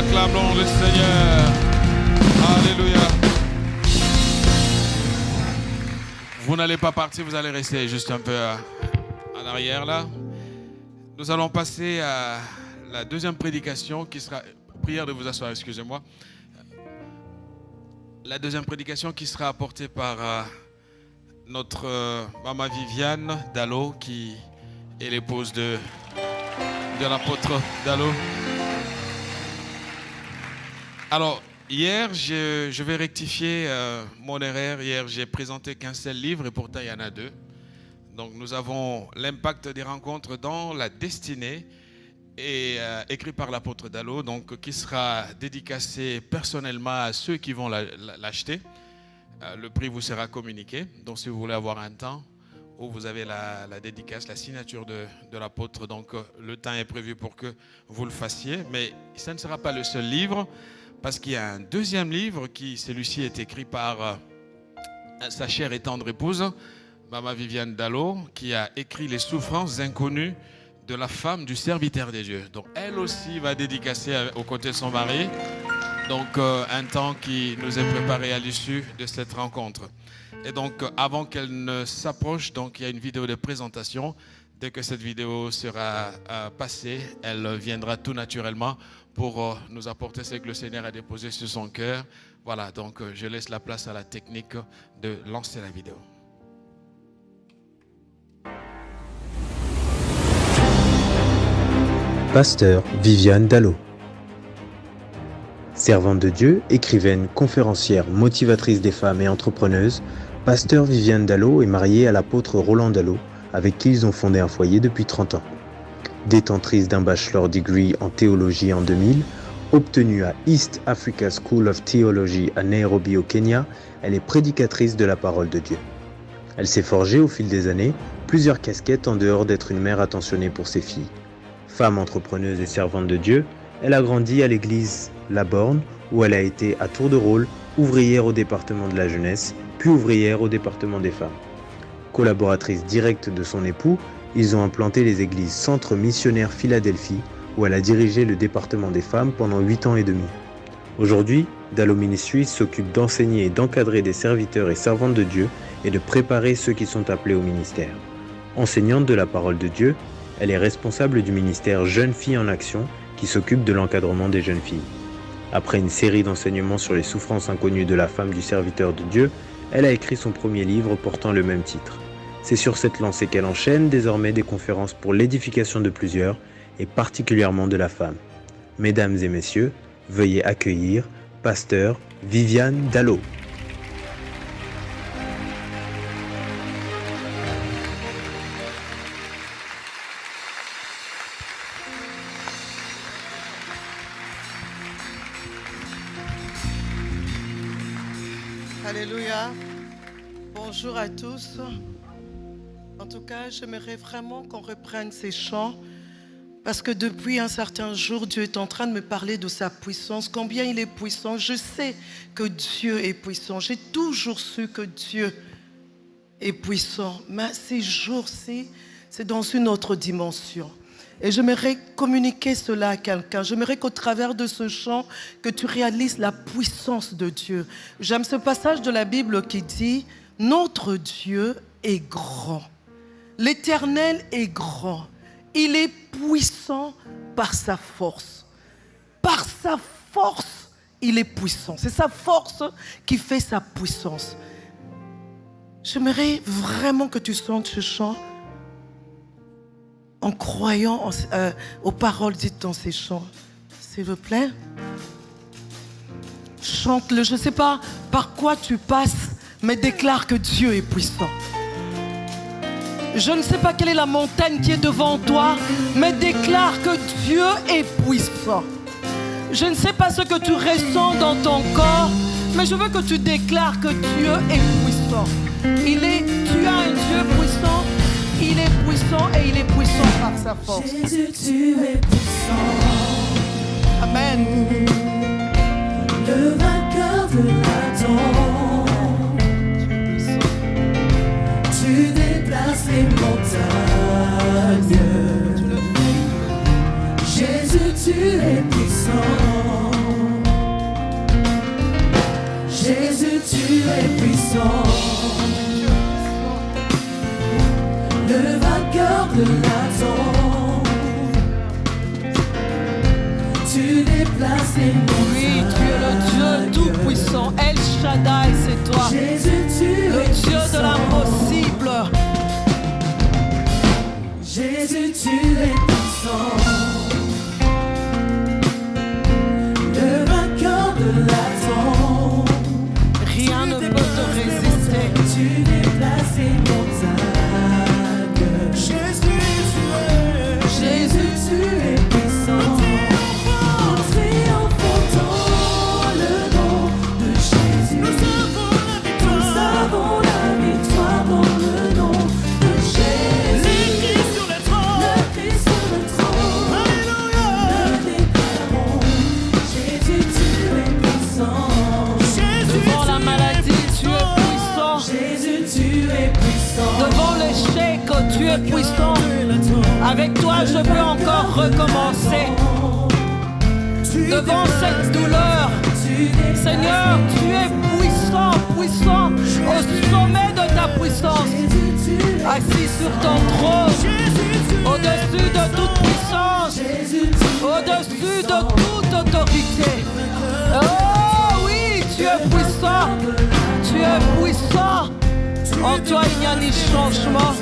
Acclamons le Seigneur. Alléluia. Vous n'allez pas partir, vous allez rester juste un peu en arrière là. Nous allons passer à la deuxième prédication qui sera... Prière de vous asseoir, excusez-moi. La deuxième prédication qui sera apportée par notre maman Viviane Dallo, qui est l'épouse de l'apôtre Dallo. Alors, hier, je vais rectifier mon erreur. Hier, j'ai présenté qu'un seul livre et pourtant il y en a deux. Donc, nous avons l'impact des rencontres dans la destinée, et écrit par l'apôtre Dallo, donc qui sera dédicacé personnellement à ceux qui vont l'acheter. Le prix vous sera communiqué. Donc, si vous voulez avoir un temps où vous avez la dédicace, la signature de l'apôtre, donc le temps est prévu pour que vous le fassiez. Mais ça ne sera pas le seul livre, parce qu'il y a un deuxième livre celui-ci est écrit par sa chère et tendre épouse, maman Viviane Dallo, qui a écrit Les souffrances inconnues de la femme du serviteur des dieux. Donc elle aussi va dédicacer aux côtés de son mari. Donc un temps qui nous est préparé à l'issue de cette rencontre. Et donc avant qu'elle ne s'approche, donc il y a une vidéo de présentation. Dès que cette vidéo sera passée, elle viendra tout naturellement pour nous apporter ce que le Seigneur a déposé sur son cœur. Voilà, donc je laisse la place à la technique de lancer la vidéo. Pasteur Viviane Dallo. Servante de Dieu, écrivaine, conférencière, motivatrice des femmes et entrepreneuse, Pasteur Viviane Dallo est mariée à l'apôtre Roland Dallo, avec qui ils ont fondé un foyer depuis 30 ans. Détentrice d'un bachelor degree en théologie en 2000, obtenue à East Africa School of Theology à Nairobi au Kenya, elle est prédicatrice de la parole de Dieu. Elle s'est forgée au fil des années plusieurs casquettes en dehors d'être une mère attentionnée pour ses filles. Femme entrepreneuse et servante de Dieu, elle a grandi à l'église La Borne, où elle a été à tour de rôle ouvrière au département de la jeunesse, puis ouvrière au département des femmes. Collaboratrice directe de son époux, ils ont implanté les églises Centre Missionnaire Philadelphie, où elle a dirigé le département des femmes pendant 8 ans et demi. Aujourd'hui, Dallo Ministries s'occupe d'enseigner et d'encadrer des serviteurs et servantes de Dieu et de préparer ceux qui sont appelés au ministère. Enseignante de la parole de Dieu, elle est responsable du ministère Jeunes Filles en Action qui s'occupe de l'encadrement des jeunes filles. Après une série d'enseignements sur les souffrances inconnues de la femme du serviteur de Dieu, elle a écrit son premier livre portant le même titre. C'est sur cette lancée qu'elle enchaîne désormais des conférences pour l'édification de plusieurs et particulièrement de la femme. Mesdames et messieurs, veuillez accueillir Pasteur Viviane Dallo. Alléluia. Bonjour à tous. En tout cas, j'aimerais vraiment qu'on reprenne ces chants parce que depuis un certain jour, Dieu est en train de me parler de sa puissance, combien il est puissant. Je sais que Dieu est puissant. J'ai toujours su que Dieu est puissant. Mais ces jours-ci, c'est dans une autre dimension. Et j'aimerais communiquer cela à quelqu'un. J'aimerais qu'au travers de ce chant, que tu réalises la puissance de Dieu. J'aime ce passage de la Bible qui dit « Notre Dieu est grand. L'Éternel est grand. Il est puissant par sa force. Par sa force, il est puissant. C'est sa force qui fait sa puissance. » J'aimerais vraiment que tu sentes ce chant en croyant aux paroles dites dans ces chants. S'il vous plaît. Chante-le. Je ne sais pas par quoi tu passes, mais déclare que Dieu est puissant. Je ne sais pas quelle est la montagne qui est devant toi, mais déclare que Dieu est puissant. Je ne sais pas ce que tu ressens dans ton corps, mais je veux que tu déclares que Dieu est puissant. Tu as un Dieu puissant. Il est puissant et il est puissant par sa force. Jésus, tu es puissant. Amen. Le vainqueur de Adam. Tu déplaces les montagnes. Jésus, tu es puissant. puissant, le vainqueur de l'attente. Tu déplaces les montagnes. Oui, tu es le Dieu tout-puissant. El Shaddai, c'est toi. Jésus, tu Le es Dieu de puissant. l'impossible. Jésus, tu es puissant. Le vainqueur de l'attente. Rien ne peut te résister. Tu déplaces les montagnes. Jésus, tu es puissant. Nous triomphons dans le nom de Jésus. Nous avons la victoire dans le nom de Jésus. Le Christ sur le trône. Le déclarons. Jésus, tu es puissant. Devant la maladie, tu es puissant. Jésus, tu es puissant. Devant l'échec, tu es puissant. Avec toi, je peux encore recommencer. Devant cette douleur, Seigneur, tu es puissant, puissant, au sommet de ta puissance, assis sur ton trône, au-dessus de toute puissance, au-dessus de toute autorité. Oh oui, tu es puissant, tu es puissant. En toi, il n'y a ni changement,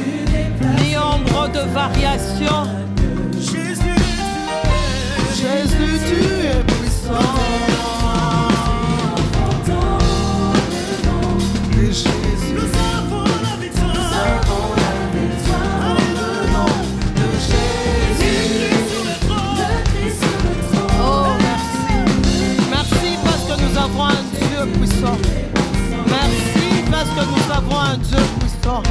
ni ombre de variation. Jésus, tu es puissant. Et Jésus, Nous avons la victoire dans le nom de Jésus. Le Christ sur le trône. oh merci. Merci parce que nous avons un Dieu puissant. Merci parce que nous avons un Dieu puissant.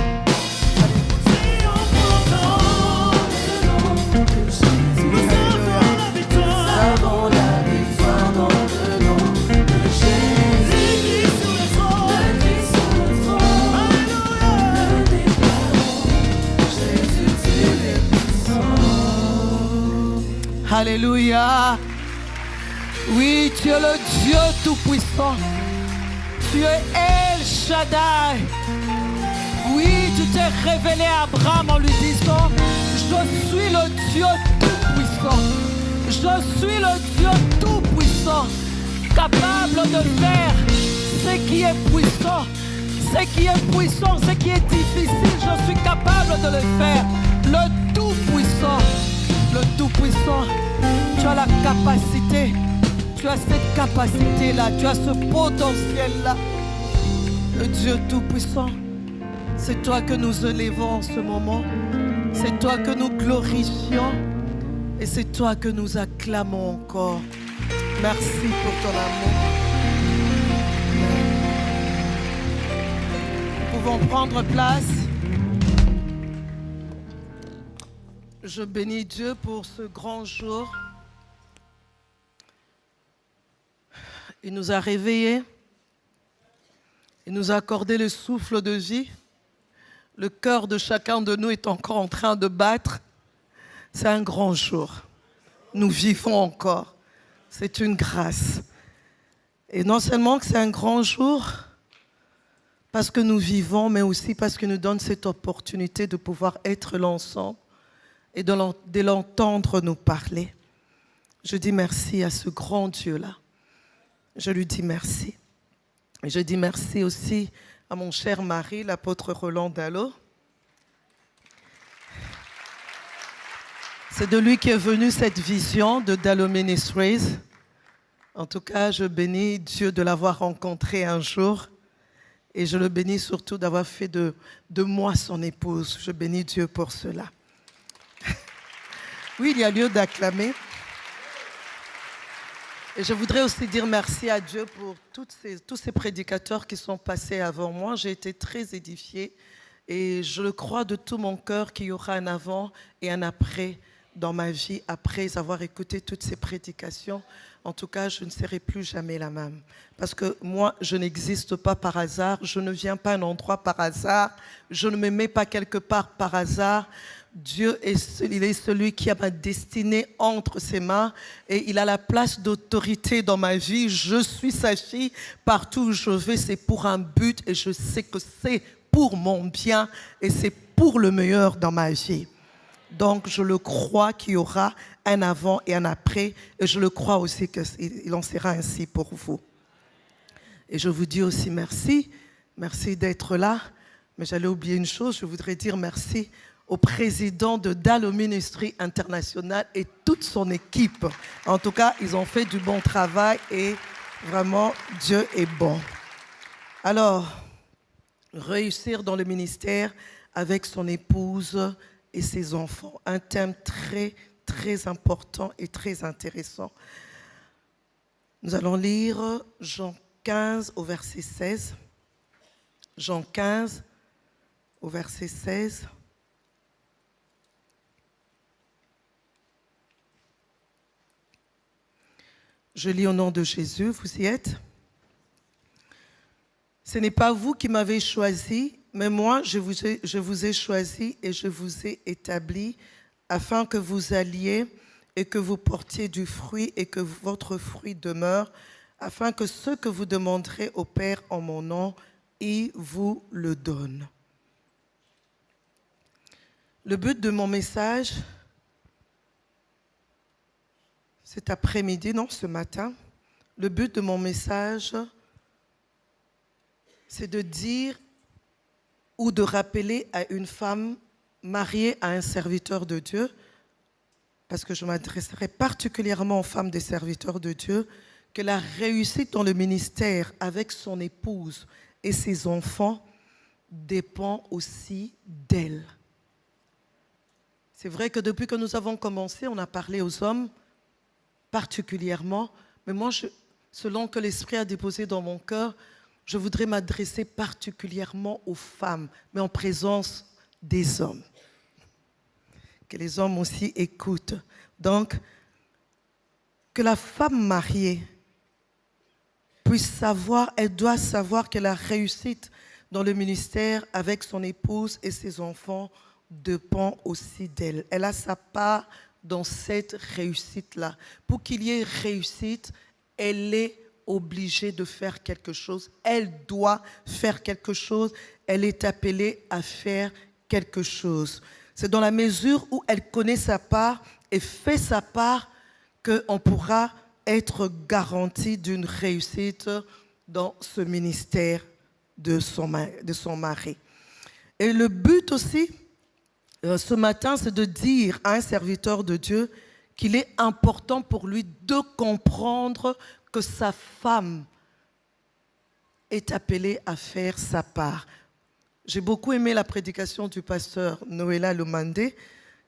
Alléluia. Oui, tu es le Dieu tout-puissant. Tu es El Shaddai. Oui, tu t'es révélé à Abraham en lui disant, je suis le Dieu tout-puissant. Je suis le Dieu tout-puissant, capable de faire ce qui est puissant. Ce qui est puissant, ce qui est difficile, je suis capable de le faire. Le tout-puissant. Le Tout-Puissant, tu as la capacité, tu as cette capacité-là, tu as ce potentiel-là. Le Dieu Tout-Puissant, c'est toi que nous élevons en ce moment, c'est toi que nous glorifions et c'est toi que nous acclamons encore. Merci pour ton amour. Nous pouvons prendre place. Je bénis Dieu pour ce grand jour. Il nous a réveillés. Il nous a accordé le souffle de vie. Le cœur de chacun de nous est encore en train de battre. C'est un grand jour. Nous vivons encore. C'est une grâce. Et non seulement que c'est un grand jour, parce que nous vivons, mais aussi parce qu'il nous donne cette opportunité de pouvoir être là ensemble et de l'entendre nous parler. Je dis merci à ce grand Dieu-là. Je lui dis merci. Et je dis merci aussi à mon cher mari, l'apôtre Roland Dallot. C'est de lui qu'est venue cette vision de Dallot Ministries. En tout cas, je bénis Dieu de l'avoir rencontré un jour. Et je le bénis surtout d'avoir fait de moi son épouse. Je bénis Dieu pour cela. Oui, il y a lieu d'acclamer. Et je voudrais aussi dire merci à Dieu pour tous ces prédicateurs qui sont passés avant moi. J'ai été très édifiée et je le crois de tout mon cœur qu'il y aura un avant et un après dans ma vie, après avoir écouté toutes ces prédications. En tout cas, je ne serai plus jamais la même. Parce que moi, je n'existe pas par hasard, je ne viens pas à un endroit par hasard, je ne me mets pas quelque part par hasard. Dieu il est celui qui a ma destinée entre ses mains et il a la place d'autorité dans ma vie. Je suis sa fille, partout où je vais, c'est pour un but et je sais que c'est pour mon bien et c'est pour le meilleur dans ma vie. Donc je le crois qu'il y aura un avant et un après et je le crois aussi qu'il en sera ainsi pour vous. Et je vous dis aussi merci, merci d'être là. Mais j'allais oublier une chose, je voudrais dire merci au président de Dalo Ministry International et toute son équipe. En tout cas, ils ont fait du bon travail et vraiment, Dieu est bon. Alors, réussir dans le ministère avec son épouse et ses enfants, un thème très, très important et très intéressant. Nous allons lire Jean 15 au verset 16. Jean 15 au verset 16. Je lis au nom de Jésus, vous y êtes? Ce n'est pas vous qui m'avez choisi, mais moi je vous ai choisi et je vous ai établi afin que vous alliez et que vous portiez du fruit et que votre fruit demeure, afin que ce que vous demanderez au Père en mon nom, il vous le donne. Le but de mon message, cet après-midi, non, ce matin, le but de mon message, c'est de dire ou de rappeler à une femme mariée à un serviteur de Dieu, parce que je m'adresserai particulièrement aux femmes des serviteurs de Dieu, que la réussite dans le ministère avec son épouse et ses enfants dépend aussi d'elle. C'est vrai que depuis que nous avons commencé, on a parlé aux hommes particulièrement, mais moi, selon que l'Esprit a déposé dans mon cœur, je voudrais m'adresser particulièrement aux femmes, mais en présence des hommes. Que les hommes aussi écoutent. Donc, que la femme mariée puisse savoir, elle doit savoir que la réussite dans le ministère avec son épouse et ses enfants dépend aussi d'elle. Elle a sa part dans cette réussite-là. Pour qu'il y ait réussite, elle est obligée de faire quelque chose. Elle doit faire quelque chose. Elle est appelée à faire quelque chose. C'est dans la mesure où elle connaît sa part et fait sa part qu'on pourra être garanti d'une réussite dans ce ministère de son mari. Et le but aussi, ce matin, c'est de dire à un serviteur de Dieu qu'il est important pour lui de comprendre que sa femme est appelée à faire sa part. J'ai beaucoup aimé la prédication du pasteur Noéla Lomandé.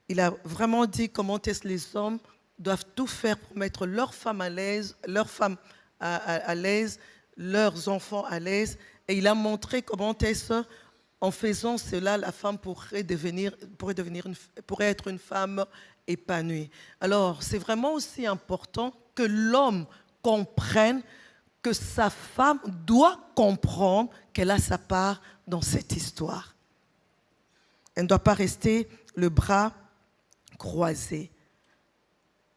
Il a vraiment dit comment est-ce que les hommes doivent tout faire pour mettre leurs femmes à l'aise, leurs femmes à l'aise, leurs enfants à l'aise. Et il a montré comment est-ce en faisant cela, la femme pourrait être une femme épanouie. Alors, c'est vraiment aussi important que l'homme comprenne que sa femme doit comprendre qu'elle a sa part dans cette histoire. Elle ne doit pas rester le bras croisé.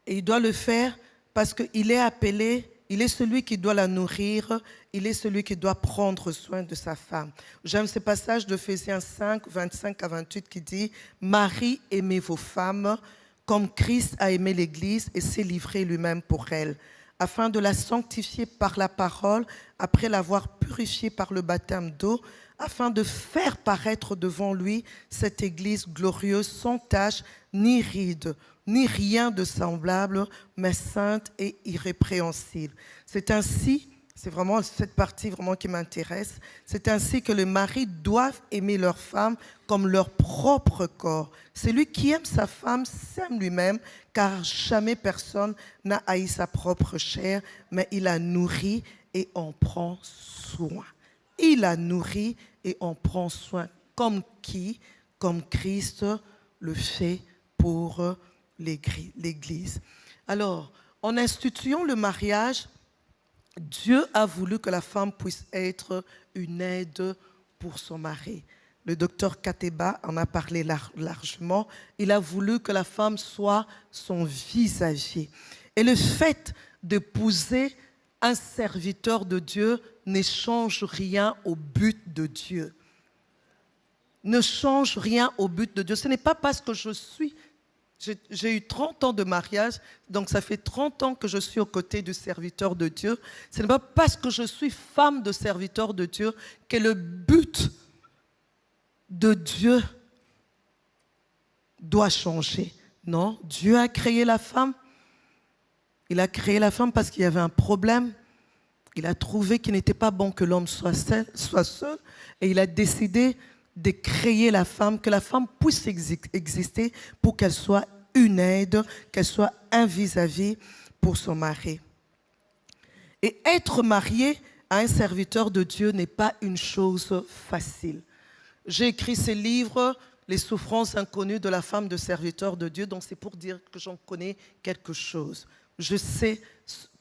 Et il doit le faire parce qu'il est appelé, il est celui qui doit la nourrir, il est celui qui doit prendre soin de sa femme. J'aime ce passage de Ephésiens 5, 25 à 28 qui dit « Marie, aimez vos femmes comme Christ a aimé l'Église et s'est livré lui-même pour elle, afin de la sanctifier par la parole, après l'avoir purifiée par le baptême d'eau, afin de faire paraître devant lui cette Église glorieuse, sans tache, ni ride, ni rien de semblable, mais sainte et irrépréhensible. » C'est ainsi, c'est vraiment cette partie vraiment qui m'intéresse, c'est ainsi que les maris doivent aimer leur femme comme leur propre corps. Celui qui aime sa femme s'aime lui-même, car jamais personne n'a haï sa propre chair, mais il la nourrit et en prend soin. Il la nourrit et en prend soin. Comme qui? Comme Christ le fait pour l'Église. Alors, en instituant le mariage, Dieu a voulu que la femme puisse être une aide pour son mari. le docteur Kateba en a parlé largement. Il a voulu que la femme soit son vis-à-vis. Et le fait d'épouser un serviteur de Dieu ne change rien au but de Dieu. Ne change rien au but de Dieu. Ce n'est pas parce que je suis... J'ai eu 30 ans de mariage, donc ça fait 30 ans que je suis aux côtés du serviteur de Dieu. Ce n'est pas parce que je suis femme de serviteur de Dieu que le but de Dieu doit changer. Non, Dieu a créé la femme. Il a créé la femme parce qu'il y avait un problème. Il a trouvé qu'il n'était pas bon que l'homme soit seul. Et il a décidé de créer la femme, que la femme puisse exister pour qu'elle soit une aide, qu'elle soit un vis-à-vis pour son mari. Et être marié à un serviteur de Dieu n'est pas une chose facile. J'ai écrit ce livre, Les souffrances inconnues de la femme de serviteur de Dieu, donc c'est pour dire que j'en connais quelque chose. Je sais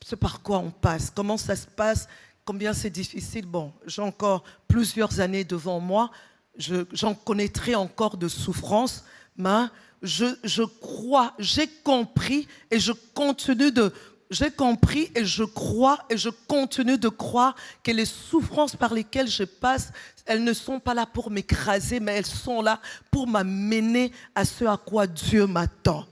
ce par quoi on passe, comment ça se passe, combien c'est difficile. Bon, j'ai encore plusieurs années devant moi, j'en connaîtrai encore de souffrances, mais je crois, j'ai compris et je continue de... J'ai compris et je crois et je continue de croire que les souffrances par lesquelles je passe, elles ne sont pas là pour m'écraser, mais elles sont là pour m'amener à ce à quoi Dieu m'attend.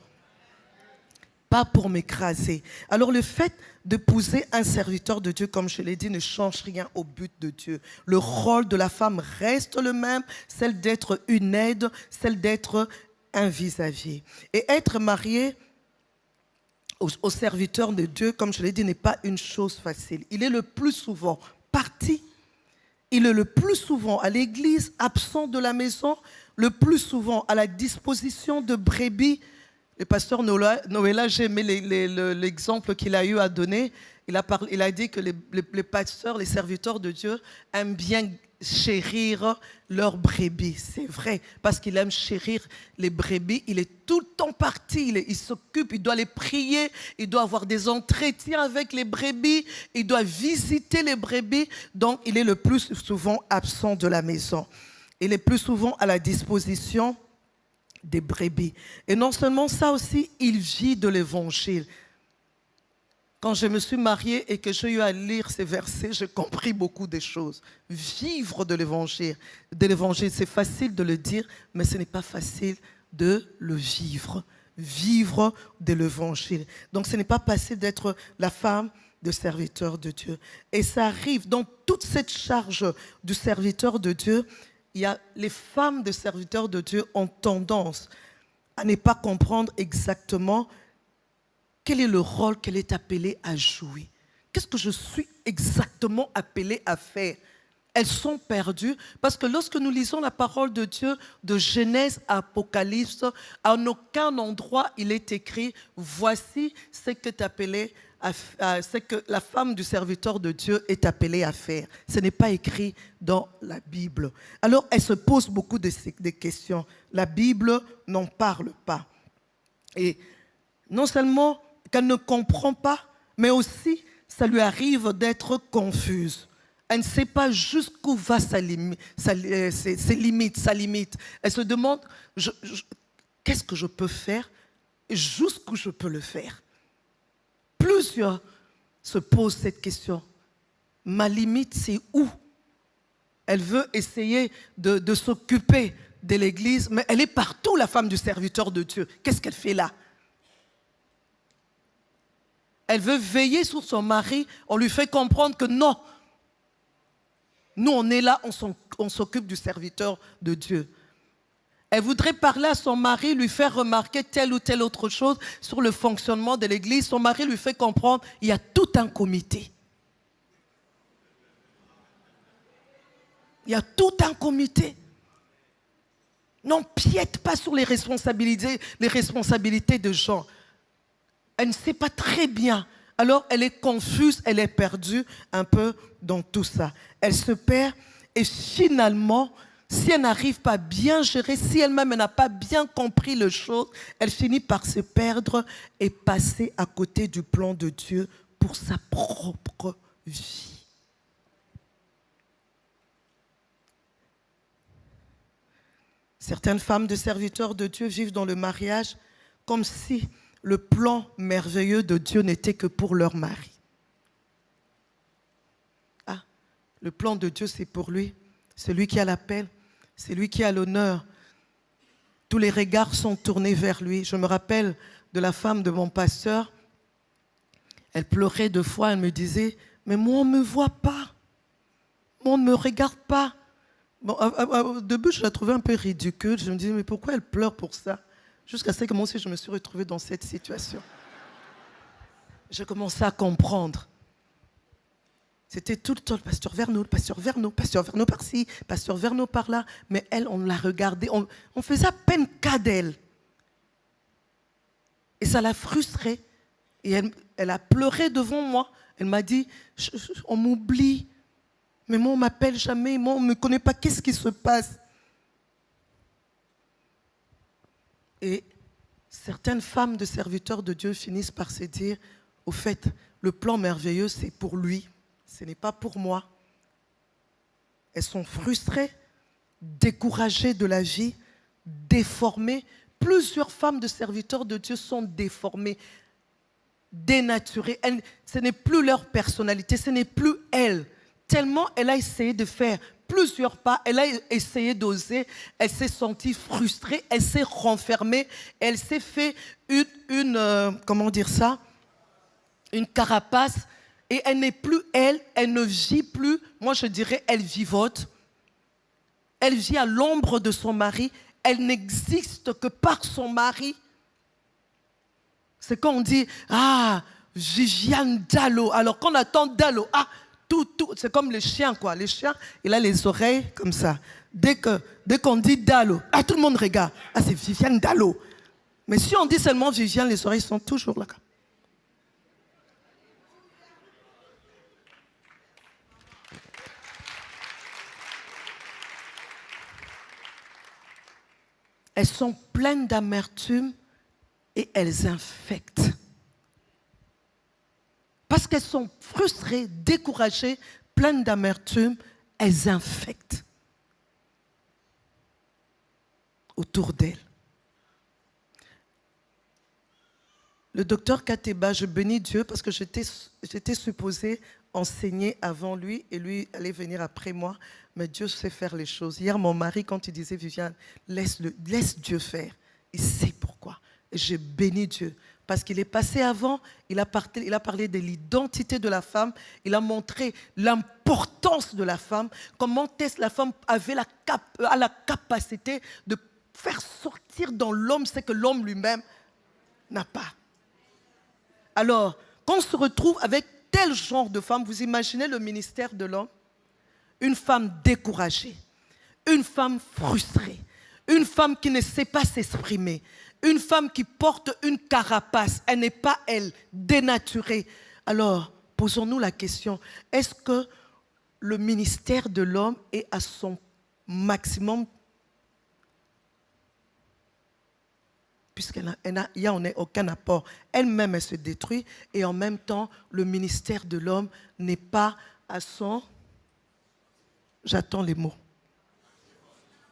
Pas pour m'écraser. Alors le fait d'épouser un serviteur de Dieu, comme je l'ai dit, ne change rien au but de Dieu. Le rôle de la femme reste le même, celle d'être une aide, celle d'être un vis-à-vis. Et être marié au serviteur de Dieu, comme je l'ai dit, n'est pas une chose facile. Il est le plus souvent parti, il est le plus souvent à l'église, absent de la maison, le plus souvent à la disposition de brebis. Le pasteur Noëlla, j'ai aimé l'exemple qu'il a eu à donner. Il a dit que les pasteurs, les serviteurs de Dieu aiment bien chérir leurs brebis. C'est vrai, parce qu'il aime chérir les brebis. Il est tout le temps parti, il s'occupe, il doit les prier, il doit avoir des entretiens avec les brebis, il doit visiter les brebis. Donc, il est le plus souvent absent de la maison. Il est plus souvent à la disposition des brebis. Et non seulement ça aussi, il vit de l'évangile. Quand je me suis mariée et que j'ai eu à lire ces versets, j'ai compris beaucoup de choses. Vivre de l'évangile, c'est facile de le dire, mais ce n'est pas facile de le vivre. Vivre de l'évangile. Donc ce n'est pas facile d'être la femme de serviteur de Dieu. Et ça arrive dans toute cette charge du serviteur de Dieu. Les femmes de serviteurs de Dieu ont tendance à ne pas comprendre exactement quel est le rôle qu'elle est appelée à jouer. Qu'est-ce que je suis exactement appelée à faire? Elles sont perdues parce que lorsque nous lisons la parole de Dieu de Genèse à Apocalypse, à aucun endroit il est écrit « Voici ce que la femme du serviteur de Dieu est appelée à faire ». Ce n'est pas écrit dans la Bible. Alors elle se pose beaucoup de questions. La Bible n'en parle pas. Et non seulement qu'elle ne comprend pas, mais aussi ça lui arrive d'être confuse. Elle ne sait pas jusqu'où va ses limites, sa limite. Elle se demande, qu'est-ce que je peux faire et jusqu'où je peux le faire. Plusieurs se posent cette question. Ma limite, c'est où? Elle veut essayer de s'occuper de l'église, mais elle est partout, la femme du serviteur de Dieu. Qu'est-ce qu'elle fait là? Elle veut veiller sur son mari. On lui fait comprendre que non. Nous, on est là, on s'occupe du serviteur de Dieu. Elle voudrait parler à son mari, lui faire remarquer telle ou telle autre chose sur le fonctionnement de l'église. Son mari lui fait comprendre qu'il y a tout un comité. Il y a tout un comité. N'empiète pas sur les responsabilités de gens. Elle ne sait pas très bien. Alors, elle est confuse, elle est perdue un peu dans tout ça. Elle se perd et finalement, si elle n'arrive pas à bien gérer, si elle-même n'a pas bien compris les choses, elle finit par se perdre et passer à côté du plan de Dieu pour sa propre vie. Certaines femmes de serviteurs de Dieu vivent dans le mariage comme si le plan merveilleux de Dieu n'était que pour leur mari. Ah, le plan de Dieu, c'est pour lui. C'est lui qui a l'appel, c'est lui qui a l'honneur. Tous les regards sont tournés vers lui. Je me rappelle de la femme de mon pasteur. Elle pleurait 2 fois, elle me disait, mais moi on ne me voit pas, moi on ne me regarde pas. Bon, au début, je la trouvais un peu ridicule. Je me disais, mais pourquoi elle pleure pour ça? Jusqu'à ce que moi aussi, je me suis retrouvée dans cette situation. J'ai commencé à comprendre. C'était tout le temps le pasteur Verneau, le pasteur Verneau, pasteur Verneau par-ci, pasteur Verneau par-là. Mais elle, on la regardait, on faisait à peine cas d'elle. Et ça l'a frustrée. Et elle a pleuré devant moi. Elle m'a dit, on m'oublie. Mais moi, on ne m'appelle jamais. Moi, on ne me connaît pas. Qu'est-ce qui se passe? Et certaines femmes de serviteurs de Dieu finissent par se dire, au fait, le plan merveilleux, c'est pour lui. Ce n'est pas pour moi. Elles sont frustrées, découragées de la vie, déformées. Plusieurs femmes de serviteurs de Dieu sont déformées, dénaturées. Ce n'est plus leur personnalité, ce n'est plus elles. Tellement elle a essayé de faire plusieurs pas, elle a essayé d'oser, elle s'est sentie frustrée, elle s'est renfermée, elle s'est fait comment dire ça, une carapace, et elle n'est plus elle ne vit plus, moi je dirais, elle vivote, elle vit à l'ombre de son mari, elle n'existe que par son mari. C'est quand on dit, ah, Viviane Dallo, alors qu'on attend Dallo, ah, tout, c'est comme les chiens, quoi. Les chiens, il a les oreilles comme ça. Dès qu'on dit Dallo, ah, tout le monde regarde. Ah, c'est Viviane Dallo. Mais si on dit seulement Viviane, les oreilles sont toujours là. Elles sont pleines d'amertume et elles infectent. Parce qu'elles sont frustrées, découragées, pleines d'amertume, elles infectent autour d'elles. Le docteur Kateba, je bénis Dieu parce que j'étais supposée enseigner avant lui et lui allait venir après moi. Mais Dieu sait faire les choses. Hier, mon mari, quand il disait, Viviane, laisse Dieu faire. Il sait pourquoi. Et j'ai béni Dieu. Parce qu'il est passé avant, il a parlé de l'identité de la femme, il a montré l'importance de la femme, comment la femme avait la capacité de faire sortir dans l'homme ce que l'homme lui-même n'a pas. Alors, quand on se retrouve avec tel genre de femme, vous imaginez le ministère de l'homme? Une femme découragée, une femme frustrée, une femme qui ne sait pas s'exprimer, une femme qui porte une carapace, elle n'est pas elle, dénaturée. Alors, posons-nous la question, est-ce que le ministère de l'homme est à son maximum? Puisqu'il n'y a aucun apport. Elle-même, elle se détruit et en même temps, le ministère de l'homme n'est pas à son... J'attends les mots.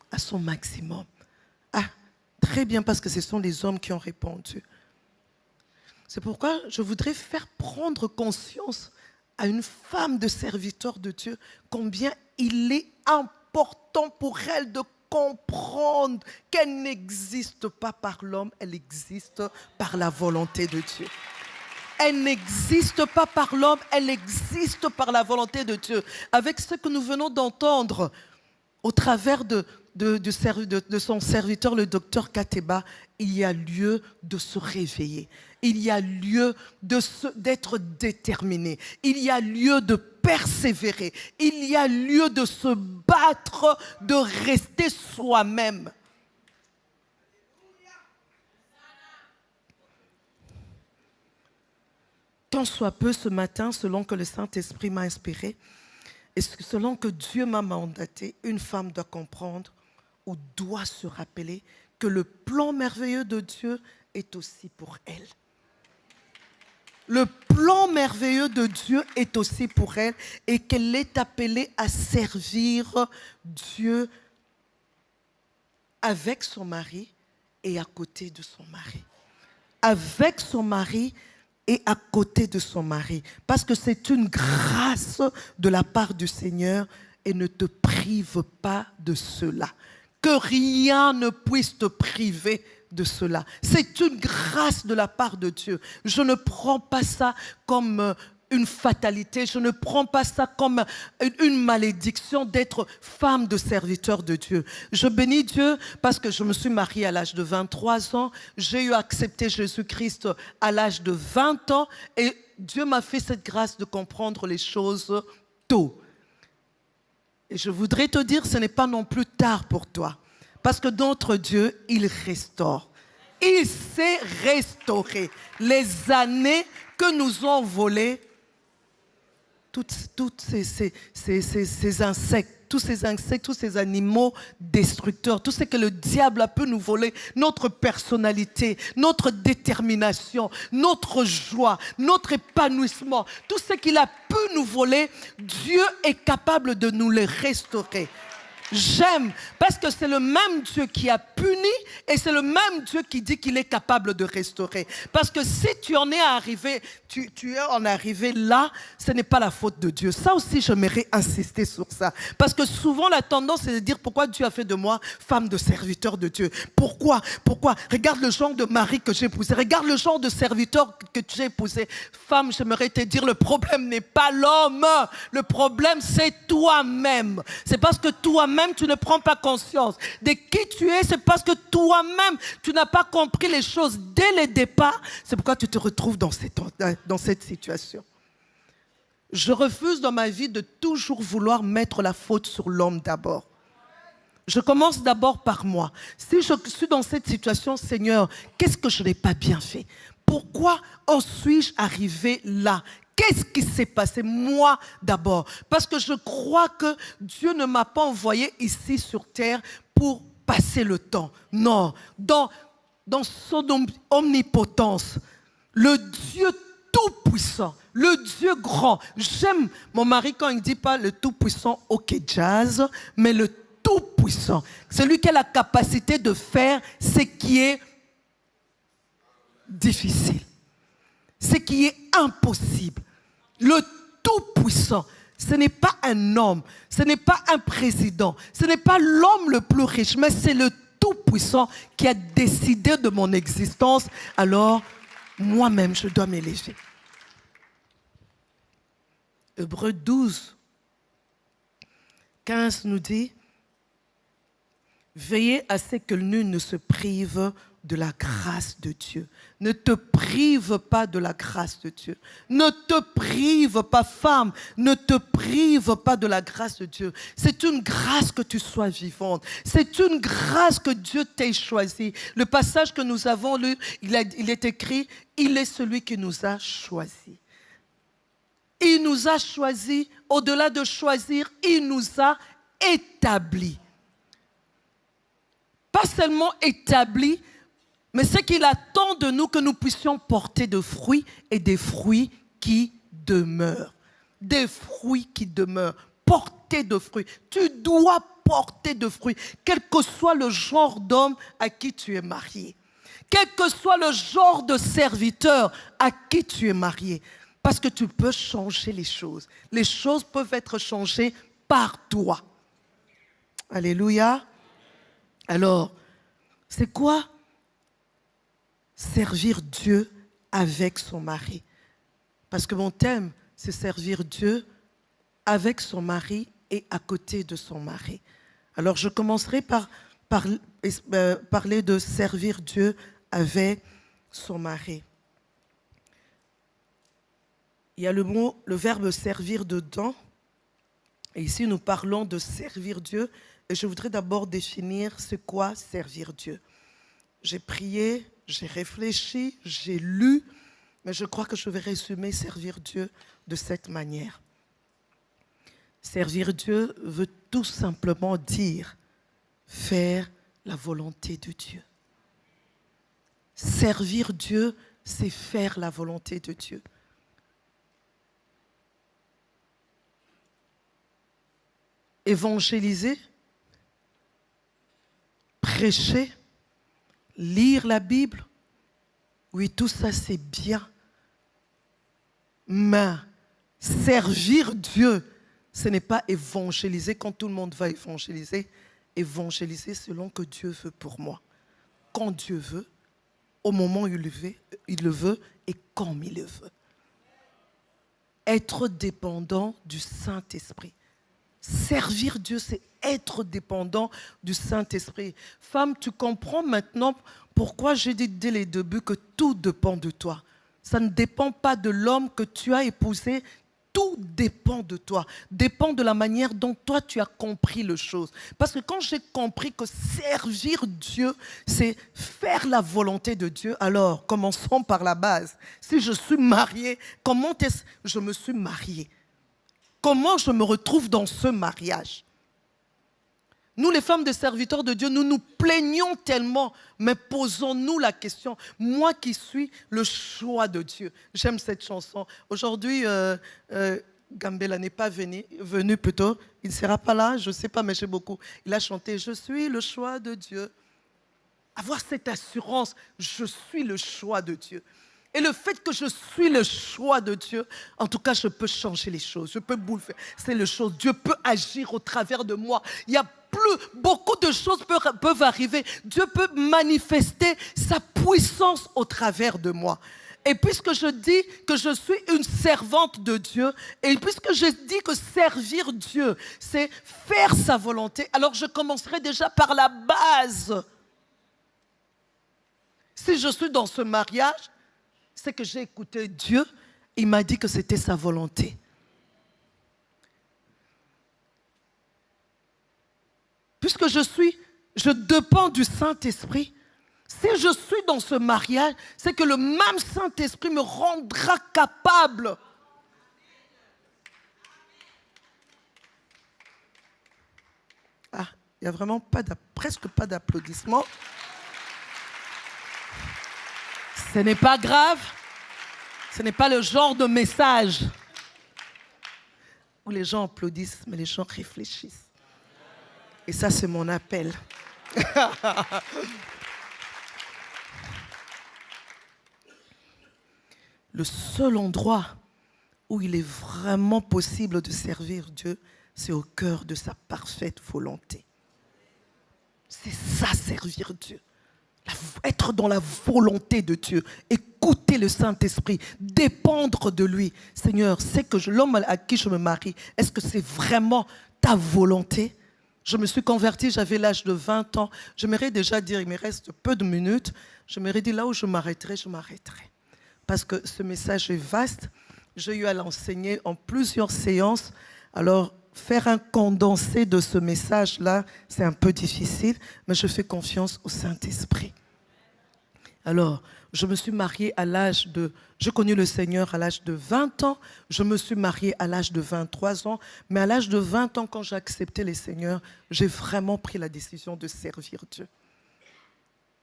À son maximum. Ah, très bien, parce que ce sont les hommes qui ont répondu. C'est pourquoi je voudrais faire prendre conscience à une femme de serviteur de Dieu combien il est important pour elle de comprendre qu'elle n'existe pas par l'homme, elle existe par la volonté de Dieu. Elle n'existe pas par l'homme, elle existe par la volonté de Dieu. Avec ce que nous venons d'entendre au travers de son serviteur, le docteur Kateba, il y a lieu de se réveiller. Il y a lieu d'être déterminé. Il y a lieu de persévérer. Il y a lieu de se battre, de rester soi-même. Tant soit peu ce matin, selon que le Saint-Esprit m'a inspiré, et selon que Dieu m'a mandaté, une femme doit comprendre ou doit se rappeler que le plan merveilleux de Dieu est aussi pour elle. Le plan merveilleux de Dieu est aussi pour elle et qu'elle est appelée à servir Dieu avec son mari et à côté de son mari. Avec son mari et à côté de son mari. Parce que c'est une grâce de la part du Seigneur et ne te prive pas de cela. Que rien ne puisse te priver de cela. C'est une grâce de la part de Dieu. Je ne prends pas ça comme une fatalité, je ne prends pas ça comme une malédiction d'être femme de serviteur de Dieu. Je bénis Dieu parce que je me suis mariée à l'âge de 23 ans, j'ai eu accepté Jésus-Christ à l'âge de 20 ans et Dieu m'a fait cette grâce de comprendre les choses tôt. Et je voudrais te dire, ce n'est pas non plus tard pour toi. Parce que notre Dieu, il restaure. Il sait restaurer les années que nous ont volées tous ces insectes, tous ces animaux destructeurs, tout ce que le diable a pu nous voler, notre personnalité, notre détermination, notre joie, notre épanouissement, tout ce qu'il a pu nous voler, Dieu est capable de nous les restaurer. J'aime parce que c'est le même Dieu qui a puni et c'est le même Dieu qui dit qu'il est capable de restaurer. Parce que si tu en es arrivé, tu es en arrivé là, ce n'est pas la faute de Dieu. Ça aussi, j'aimerais insister sur ça. Parce que souvent, la tendance, c'est de dire pourquoi Dieu a fait de moi femme de serviteur de Dieu. Pourquoi? Regarde le genre de mari que j'ai épousé. Regarde le genre de serviteur que j'ai épousé. Femme, j'aimerais te dire, le problème n'est pas l'homme. Le problème, c'est toi-même. C'est parce que toi-même, tu ne prends pas conscience de qui tu es. C'est parce que toi-même, tu n'as pas compris les choses dès le départ. C'est pourquoi tu te retrouves dans cette situation. Je refuse dans ma vie de toujours vouloir mettre la faute sur l'homme d'abord. Je commence d'abord par moi. Si je suis dans cette situation, Seigneur, qu'est-ce que je n'ai pas bien fait? Pourquoi en suis-je arrivé là? Qu'est-ce qui s'est passé? Moi d'abord. Parce que je crois que Dieu ne m'a pas envoyé ici sur terre pour passer le temps. Non. Dans son omnipotence, le Dieu tout-puissant, le Dieu grand. J'aime mon mari quand il ne dit pas le tout-puissant, ok jazz, mais le tout-puissant. Celui qui a la capacité de faire ce qui est difficile, ce qui est impossible. Le tout-puissant, ce n'est pas un homme, ce n'est pas un président, ce n'est pas l'homme le plus riche, mais c'est le tout-puissant qui a décidé de mon existence. Alors, moi-même, je dois m'élever. Hébreux 12, 15 nous dit « Veillez à ce que nul ne se prive de la grâce de Dieu. » Ne te prive pas de la grâce de Dieu. Ne te prive pas, femme, ne te prive pas de la grâce de Dieu. C'est une grâce que tu sois vivante. C'est une grâce que Dieu t'ait choisi. Le passage que nous avons lu, il est écrit « Il est celui qui nous a choisis ». Il nous a choisis, au-delà de choisir, il nous a établis. Pas seulement établis, mais c'est qu'il attend de nous que nous puissions porter de fruits et des fruits qui demeurent. Des fruits qui demeurent. Porter de fruits. Tu dois porter de fruits, quel que soit le genre d'homme à qui tu es marié. Quel que soit le genre de serviteur à qui tu es marié. Parce que tu peux changer les choses. Les choses peuvent être changées par toi. Alléluia. Alors, c'est quoi servir Dieu avec son mari? Parce que mon thème, c'est servir Dieu avec son mari et à côté de son mari. Alors, je commencerai par parler de servir Dieu avec son mari. Il y a le verbe servir dedans. Et ici, nous parlons de servir Dieu. Et je voudrais d'abord définir c'est quoi servir Dieu. J'ai prié, j'ai réfléchi, j'ai lu, mais je crois que je vais résumer servir Dieu de cette manière. Servir Dieu veut tout simplement dire faire la volonté de Dieu. Servir Dieu, c'est faire la volonté de Dieu. Évangéliser, prêcher, lire la Bible, oui, tout ça c'est bien. Mais servir Dieu, ce n'est pas évangéliser quand tout le monde va évangéliser. Évangéliser selon que Dieu veut pour moi. Quand Dieu veut, au moment où il le veut et comme il le veut. Être dépendant du Saint-Esprit. Servir Dieu, c'est être dépendant du Saint-Esprit. Femme, tu comprends maintenant pourquoi j'ai dit dès les débuts que tout dépend de toi. Ça ne dépend pas de l'homme que tu as épousé. Tout dépend de toi, dépend de la manière dont toi tu as compris les choses. Parce que quand j'ai compris que servir Dieu, c'est faire la volonté de Dieu, alors commençons par la base. Si je suis mariée, comment est-ce que je me suis mariée? Comment je me retrouve dans ce mariage? Nous, les femmes de serviteurs de Dieu, nous nous plaignons tellement, mais posons-nous la question. Moi qui suis le choix de Dieu. J'aime cette chanson. Aujourd'hui, Gambela n'est pas venu plutôt. Il ne sera pas là, je ne sais pas, mais j'ai beaucoup. Il a chanté « Je suis le choix de Dieu ». Avoir cette assurance, je suis le choix de Dieu. Et le fait que je suis le choix de Dieu, en tout cas, je peux changer les choses, je peux bouleverser les choses. Dieu peut agir au travers de moi. Il y a beaucoup de choses peuvent arriver. Dieu peut manifester sa puissance au travers de moi. Et puisque je dis que je suis une servante de Dieu, et puisque je dis que servir Dieu, c'est faire sa volonté, alors je commencerai déjà par la base. Si je suis dans ce mariage, c'est que j'ai écouté Dieu, il m'a dit que c'était sa volonté. Puisque je dépends du Saint-Esprit, si je suis dans ce mariage, c'est que le même Saint-Esprit me rendra capable. Ah, il n'y a vraiment presque pas d'applaudissements. Ce n'est pas grave. Ce n'est pas le genre de message où les gens applaudissent, mais les gens réfléchissent. Et ça, c'est mon appel. Le seul endroit où il est vraiment possible de servir Dieu, c'est au cœur de sa parfaite volonté. C'est ça, servir Dieu. Être dans la volonté de Dieu, écouter le Saint-Esprit, dépendre de lui. Seigneur, c'est que l'homme à qui je me marie, est-ce que c'est vraiment ta volonté? Je me suis convertie, j'avais l'âge de 20 ans. J'aimerais déjà dire, il me reste peu de minutes, j'aimerais dire là où je m'arrêterai, je m'arrêterai. Parce que ce message est vaste. J'ai eu à l'enseigner en plusieurs séances. Alors, faire un condensé de ce message-là, c'est un peu difficile, mais je fais confiance au Saint-Esprit. Alors, je me suis mariée à l'âge de... J'ai connu le Seigneur à l'âge de 20 ans. Je me suis mariée à l'âge de 23 ans. Mais à l'âge de 20 ans, quand j'ai accepté le Seigneur, j'ai vraiment pris la décision de servir Dieu.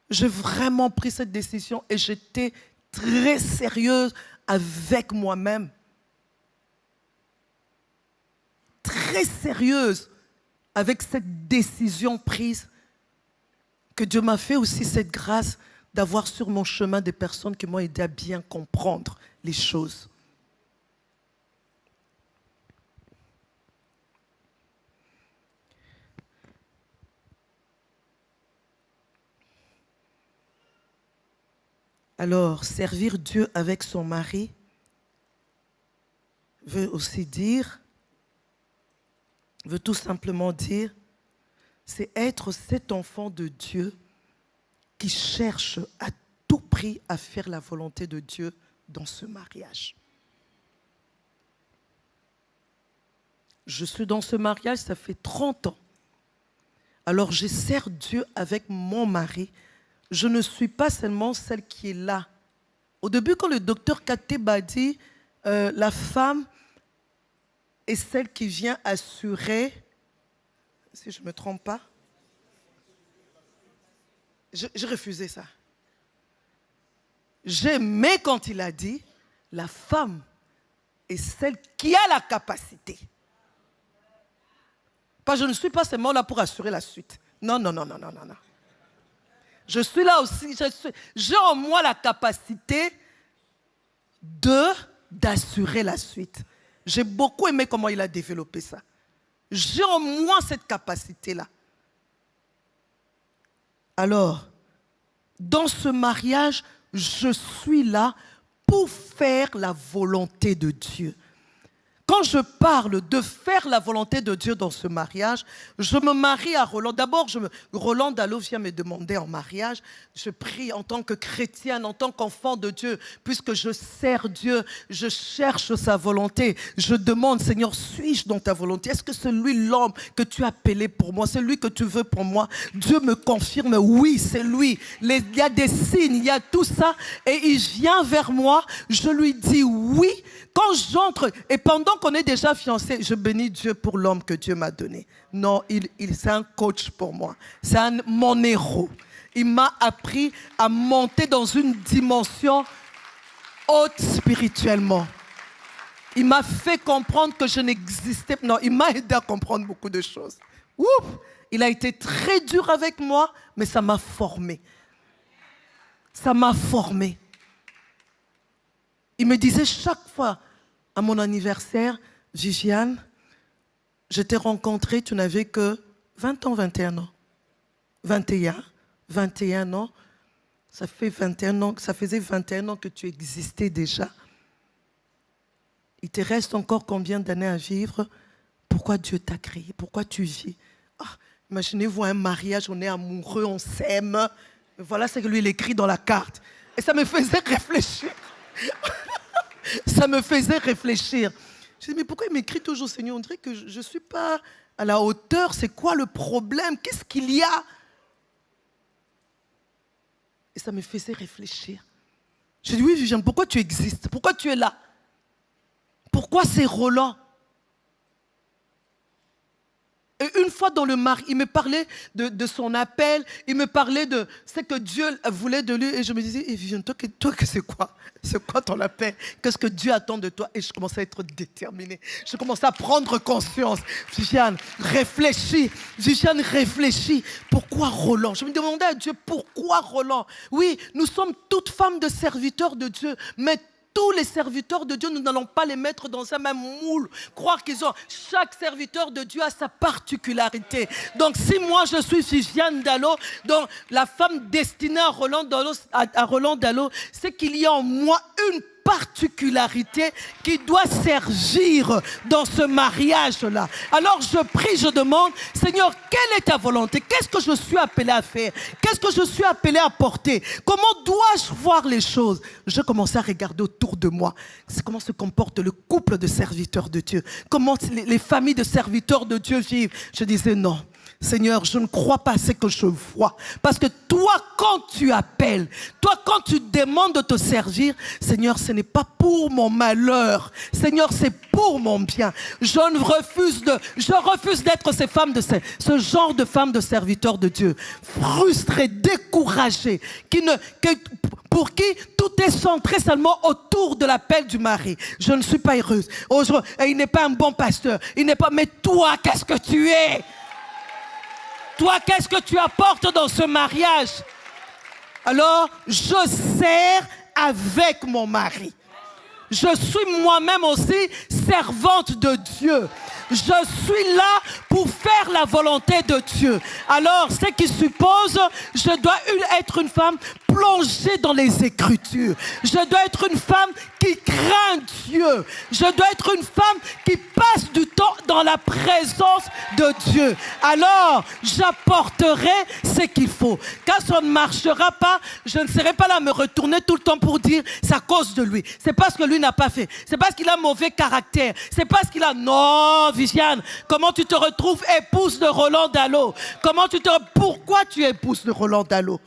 J'ai vraiment pris cette décision et j'étais très sérieuse avec moi-même. Très sérieuse avec cette décision prise. Que Dieu m'a fait aussi cette grâce d'avoir sur mon chemin des personnes qui m'ont aidé à bien comprendre les choses. Alors, servir Dieu avec son mari veut aussi dire, veut tout simplement dire, c'est être cet enfant de Dieu qui cherche à tout prix à faire la volonté de Dieu dans ce mariage. Je suis dans ce mariage, ça fait 30 ans. Alors je sers Dieu avec mon mari. Je ne suis pas seulement celle qui est là. Au début, quand le docteur Kateba dit la femme est celle qui vient assurer, si je ne me trompe pas, j'ai refusé ça. J'aimais quand il a dit la femme est celle qui a la capacité. Parce que je ne suis pas seulement là pour assurer la suite. Non, non, non, non, non, non, non. Je suis là aussi. J'ai en moi la capacité d'assurer la suite. J'ai beaucoup aimé comment il a développé ça. J'ai en moi cette capacité-là. Alors, dans ce mariage, je suis là pour faire la volonté de Dieu. Quand je parle de faire la volonté de Dieu dans ce mariage, je me marie à Roland. D'abord, Roland Dallot vient me demander en mariage. Je prie en tant que chrétienne, en tant qu'enfant de Dieu, puisque je sers Dieu, je cherche sa volonté. Je demande, Seigneur, suis-je dans ta volonté? Est-ce que c'est lui l'homme que tu as appelé pour moi? C'est lui que tu veux pour moi? Dieu me confirme, oui, c'est lui. Il y a des signes, il y a tout ça. Et il vient vers moi, je lui dis oui. Quand j'entre, et pendant qu'on est déjà fiancés, je bénis Dieu pour l'homme que Dieu m'a donné. Non, c'est un coach pour moi. C'est mon héros. Il m'a appris à monter dans une dimension haute spirituellement. Il m'a fait comprendre que je n'existais pas. Non, il m'a aidé à comprendre beaucoup de choses. Ouf, il a été très dur avec moi, mais ça m'a formé. Ça m'a formé. Il me disait chaque fois à mon anniversaire, Viviane, je t'ai rencontré, tu n'avais que 20 ans, 21 ans. 21 ans. Ça faisait 21 ans que tu existais déjà. Il te reste encore combien d'années à vivre? Pourquoi Dieu t'a créé? Pourquoi tu vis? Imaginez-vous un mariage, on est amoureux, on s'aime. Voilà ce que lui il écrit dans la carte. Et ça me faisait réfléchir. Ça me faisait réfléchir. Je dis, mais pourquoi il m'écrit toujours, Seigneur? On dirait que je ne suis pas à la hauteur. C'est quoi le problème? Qu'est-ce qu'il y a? Et ça me faisait réfléchir. Je dis, oui, Viviane, pourquoi tu existes? Pourquoi tu es là? Pourquoi c'est Roland? Et une fois dans le mari, il me parlait de son appel, il me parlait de ce que Dieu voulait de lui. Et je me disais, Viviane, toi c'est quoi? C'est quoi ton appel? Qu'est-ce que Dieu attend de toi? Et je commençais à être déterminée. Je commençais à prendre conscience. Viviane, réfléchis. Viviane, réfléchis. Pourquoi Roland? Je me demandais à Dieu, pourquoi Roland? Oui, nous sommes toutes femmes de serviteurs de Dieu, mais tous les serviteurs de Dieu, nous n'allons pas les mettre dans un même moule. Croire qu'ils ont... Chaque serviteur de Dieu a sa particularité. Donc si moi je suis Viviane Dallot, donc la femme destinée à Roland Dallot, c'est qu'il y a en moi une particularité qui doit servir dans ce mariage-là. Alors je prie, je demande, Seigneur, quelle est ta volonté? Qu'est-ce que je suis appelé à faire? Qu'est-ce que je suis appelé à porter? Comment dois-je voir les choses? Je commençais à regarder autour de moi. C'est comment se comporte le couple de serviteurs de Dieu. Comment les familles de serviteurs de Dieu vivent. Je disais non. Seigneur, je ne crois pas à ce que je vois. Parce que toi, quand tu appelles, toi, quand tu demandes de te servir, Seigneur, ce n'est pas pour mon malheur. Seigneur, c'est pour mon bien. Je refuse d'être ce genre de femmes de serviteurs de Dieu. Frustrées, découragées, pour qui tout est centré seulement autour de l'appel du mari. Je ne suis pas heureuse. Il n'est pas un bon pasteur. Mais toi, qu'est-ce que tu es? Toi, qu'est-ce que tu apportes dans ce mariage? Alors, je sers avec mon mari. Je suis moi-même aussi servante de Dieu. Je suis là pour faire la volonté de Dieu. Alors, ce qui suppose, je dois être une femme plongée dans les Écritures. Je dois être une femme qui craint Dieu. Je dois être une femme qui passe du temps dans la présence de Dieu. Alors, j'apporterai ce qu'il faut. Quand ça ne marchera pas, je ne serai pas là à me retourner tout le temps pour dire c'est à cause de lui. C'est parce que lui n'a pas fait. C'est parce qu'il a mauvais caractère. C'est parce qu'il a... Non, Viviane, comment tu te retrouves épouse de Roland Dallot? Pourquoi tu es épouse de Roland Dallot?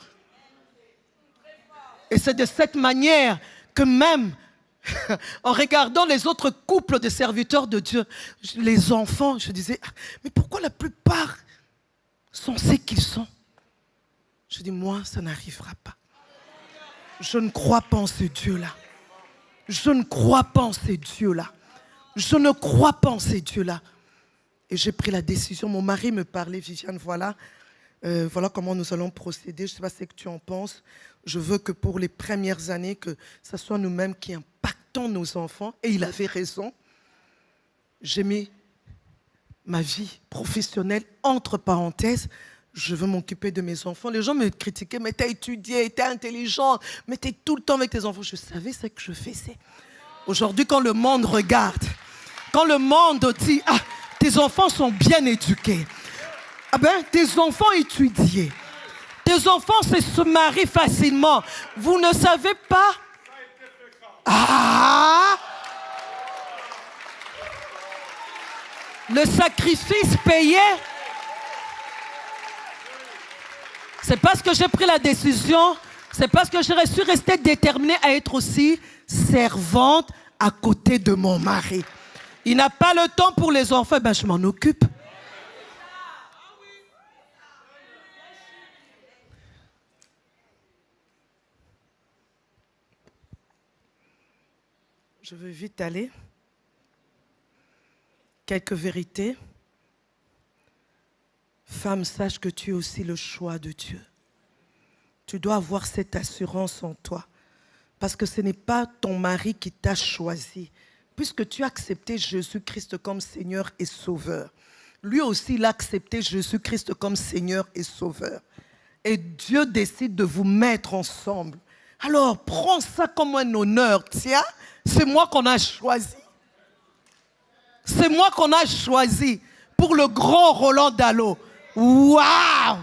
Et c'est de cette manière que même en regardant les autres couples de serviteurs de Dieu, les enfants, je disais, mais pourquoi la plupart sont ce qu'ils sont? Je dis, moi, ça n'arrivera pas. Je ne crois pas en ce Dieu-là. Je ne crois pas en ce Dieu-là. Je ne crois pas en ces dieux-là. Et j'ai pris la décision. Mon mari me parlait, Viviane, voilà, Voilà comment nous allons procéder. Je ne sais pas ce que tu en penses. Je veux que pour les premières années, que ce soit nous-mêmes qui impactons nos enfants. Et il avait raison. J'ai mis ma vie professionnelle entre parenthèses. Je veux m'occuper de mes enfants. Les gens me critiquaient, mais t'as étudié, t'es intelligent, mais t'es tout le temps avec tes enfants. Je savais ce que je faisais. Aujourd'hui, quand le monde regarde, quand le monde dit, ah, tes enfants sont bien éduqués, ah ben, tes enfants étudiés, tes enfants se marient facilement. Vous ne savez pas? Ah! Le sacrifice payé, c'est parce que j'ai pris la décision, c'est parce que je suis restée déterminée à être aussi servante à côté de mon mari. Il n'a pas le temps pour les enfants, ben je m'en occupe. Je veux vite aller. Quelques vérités. Femme, sache que tu es aussi le choix de Dieu. Tu dois avoir cette assurance en toi. Parce que ce n'est pas ton mari qui t'a choisi. Puisque tu as accepté Jésus-Christ comme Seigneur et Sauveur. Lui aussi, il a accepté Jésus-Christ comme Seigneur et Sauveur. Et Dieu décide de vous mettre ensemble. Alors, prends ça comme un honneur. Tiens, c'est moi qu'on a choisi. C'est moi qu'on a choisi pour le grand Roland Dallot. Waouh!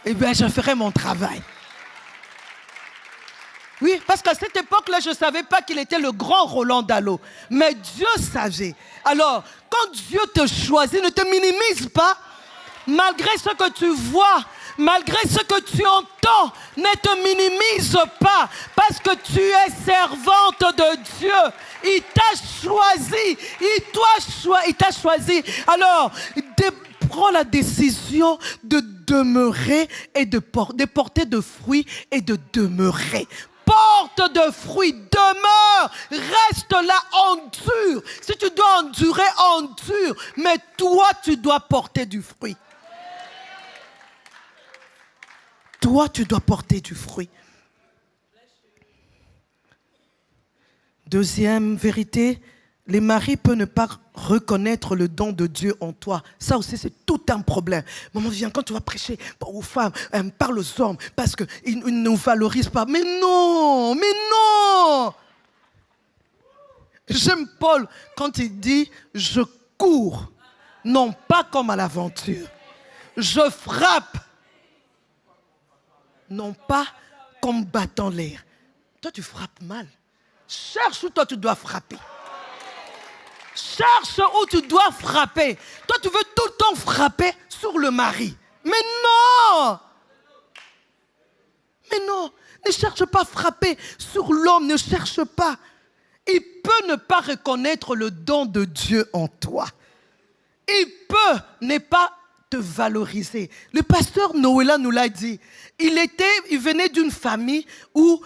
Eh bien, je ferai mon travail. Oui, parce qu'à cette époque-là, je ne savais pas qu'il était le grand Roland Dallot. Mais Dieu savait. Alors, quand Dieu te choisit, ne te minimise pas. Malgré ce que tu vois, malgré ce que tu entends, ne te minimise pas. Parce que tu es servante de Dieu. Il t'a choisi. Il t'a choisi. Alors, prends la décision de demeurer et de porter de fruits et de demeurer. Porte de fruits, demeure, reste là, endure. Si tu dois endurer, endure. Mais toi, tu dois porter du fruit. Toi, tu dois porter du fruit. Deuxième vérité, les maris peuvent ne pas reconnaître le don de Dieu en toi. Ça aussi, c'est tout un problème. Maman, viens, quand tu vas prêcher aux femmes, parle aux hommes, parce qu'ils ne nous valorisent pas. Mais non, mais non. J'aime Paul quand il dit, je cours, non pas comme à l'aventure. Je frappe, non pas comme battant l'air. Toi, tu frappes mal. Cherche où toi, tu dois frapper. Cherche où tu dois frapper. Toi, tu veux tout le temps frapper sur le mari. Mais non! Mais non! Ne cherche pas à frapper sur l'homme. Ne cherche pas. Il peut ne pas reconnaître le don de Dieu en toi. Il peut ne pas te valoriser. Le pasteur Noëlla nous l'a dit. Il venait d'une famille où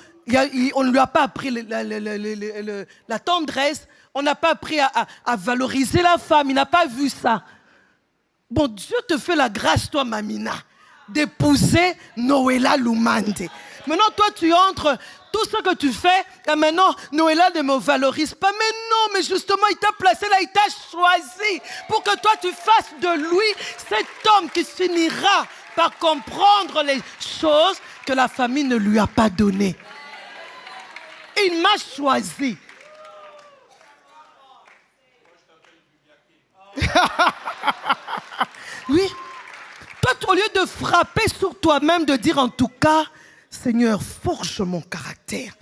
on ne lui a pas appris la tendresse. On n'a pas appris à valoriser la femme. Il n'a pas vu ça. Bon, Dieu te fait la grâce, toi, Mamina, d'épouser Noëlla Lumande. Maintenant, toi, tu entres, tout ce que tu fais, et maintenant, Noëlla ne me valorise pas. Mais non, mais justement, il t'a placé là, il t'a choisi pour que toi, tu fasses de lui cet homme qui finira par comprendre les choses que la famille ne lui a pas données. Il m'a choisi. Oui. Toi, au lieu de frapper sur toi-même, de dire en tout cas, Seigneur, forge mon caractère.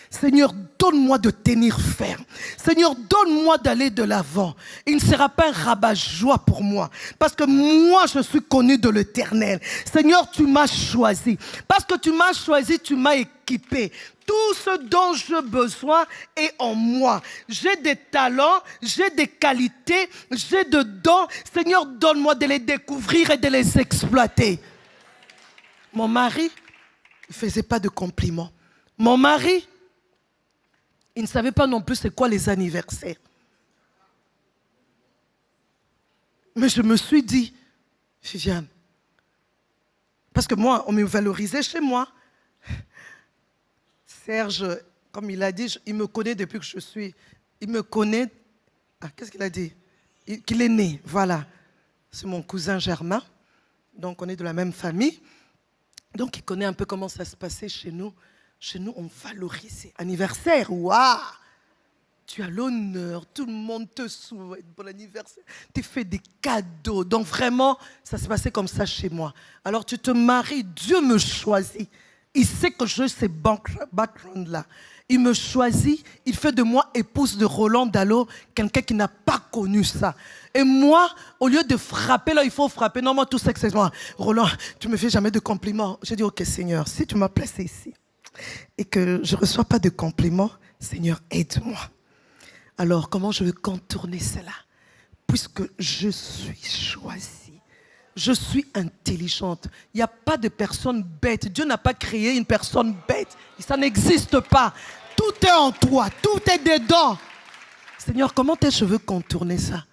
Seigneur, donne-moi de tenir ferme. Seigneur, donne-moi d'aller de l'avant. Il ne sera pas un rabat-joie pour moi. Parce que moi, je suis connu de l'Éternel. Seigneur, tu m'as choisi. Parce que tu m'as choisi, tu m'as équipé. Tout ce dont j'ai besoin est en moi. J'ai des talents, j'ai des qualités, j'ai des dons. Seigneur, donne-moi de les découvrir et de les exploiter. Mon mari ne faisait pas de compliments. Mon mari, il ne savait pas non plus c'est quoi les anniversaires. Mais je me suis dit, Viviane, Parce que moi, on me valorisait chez moi. Serge, comme il a dit, il me connaît depuis que je suis... Il me connaît... Ah, qu'est-ce qu'il a dit? Qu'il est né, voilà. C'est mon cousin Germain. Donc, on est de la même famille. Donc, il connaît un peu comment ça se passait chez nous. Chez nous, on valorisait. Anniversaire, waouh! Tu as l'honneur, tout le monde te souhaite bon anniversaire. Tu fais des cadeaux. Donc, vraiment, ça se passait comme ça chez moi. Alors, tu te maries, Dieu me choisit. Il sait que j'ai ces backgrounds-là. Il me choisit, il fait de moi épouse de Roland Dallot, quelqu'un qui n'a pas connu ça. Et moi, au lieu de frapper, là, il faut frapper. Non, moi, tout ça, c'est moi. Roland, tu me fais jamais de compliments. J'ai dit, ok, Seigneur, si tu m'as placé ici et que je ne reçois pas de compliments, Seigneur, aide-moi. Alors, comment je vais contourner cela? Puisque je suis choisie. Je suis intelligente. Il n'y a pas de personne bête. Dieu n'a pas créé une personne bête. Ça n'existe pas. Tout est en toi. Tout est dedans. Seigneur, comment est-ce que je veux contourner ça?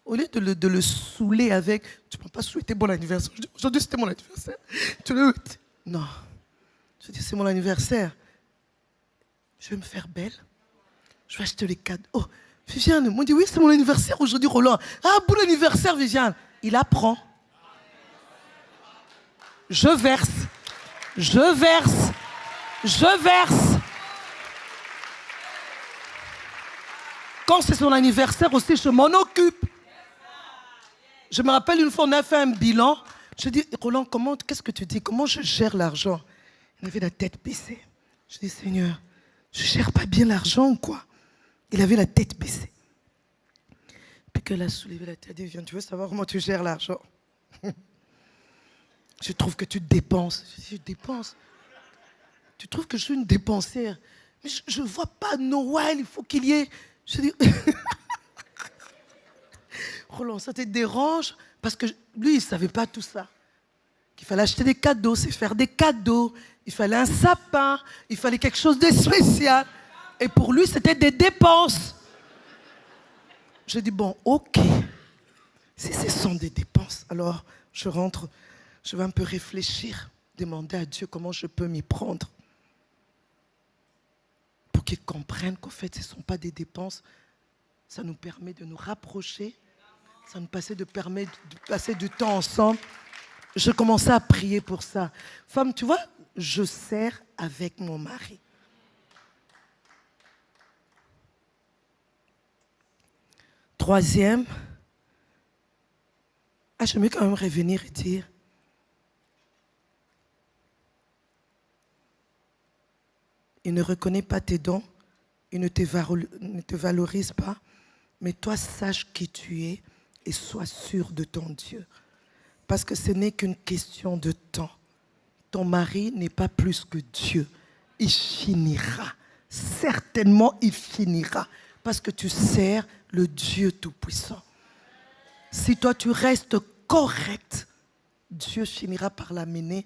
Au lieu de le saouler avec, tu ne peux pas souhaiter bon anniversaire. Aujourd'hui, c'était mon anniversaire. Non. Je dis, c'est mon anniversaire. Je vais me faire belle. Je vais acheter les cadeaux. Oh, Viviane, on dit, oui, c'est mon anniversaire aujourd'hui, Roland. Ah, bon anniversaire, Viviane. Il apprend. Je verse. Je verse. Je verse. Quand c'est son anniversaire aussi, je m'en occupe. Je me rappelle une fois, on a fait un bilan. Je dis, Roland, qu'est-ce que tu dis? Comment je gère l'argent? Il avait la tête baissée. Je dis, Seigneur, je ne gère pas bien l'argent ou quoi? Il avait la tête baissée. Puis qu'elle a soulevé la tête, elle dit, viens, tu veux savoir comment tu gères l'argent? Je trouve que tu dépenses. Je dis, je dépense. Tu trouves que je suis une dépensière? Mais je ne vois pas Noël, il faut qu'il y ait... Je dis, Roland, ça te dérange? Parce que lui, il ne savait pas tout ça. Qu'il fallait acheter des cadeaux, c'est faire des cadeaux. Il fallait un sapin, il fallait quelque chose de spécial. Et pour lui, c'était des dépenses. Je dis, bon, ok. Si ce sont des dépenses, alors je rentre, je vais un peu réfléchir, demander à Dieu comment je peux m'y prendre. Pour qu'il comprenne qu'en fait, ce ne sont pas des dépenses. Ça nous permet de nous rapprocher. Ça nous permet de passer du temps ensemble. Je commençais à prier pour ça. Femme, tu vois, je sers avec mon mari. Troisième, j'aimerais quand même revenir et dire, il ne reconnaît pas tes dons, il ne te valorise pas, mais toi sache qui tu es et sois sûr de ton Dieu. Parce que ce n'est qu'une question de temps. Ton mari n'est pas plus que Dieu. Il finira. Certainement, il finira. Parce que tu sers le Dieu Tout-Puissant. Si toi, tu restes correct, Dieu finira par l'amener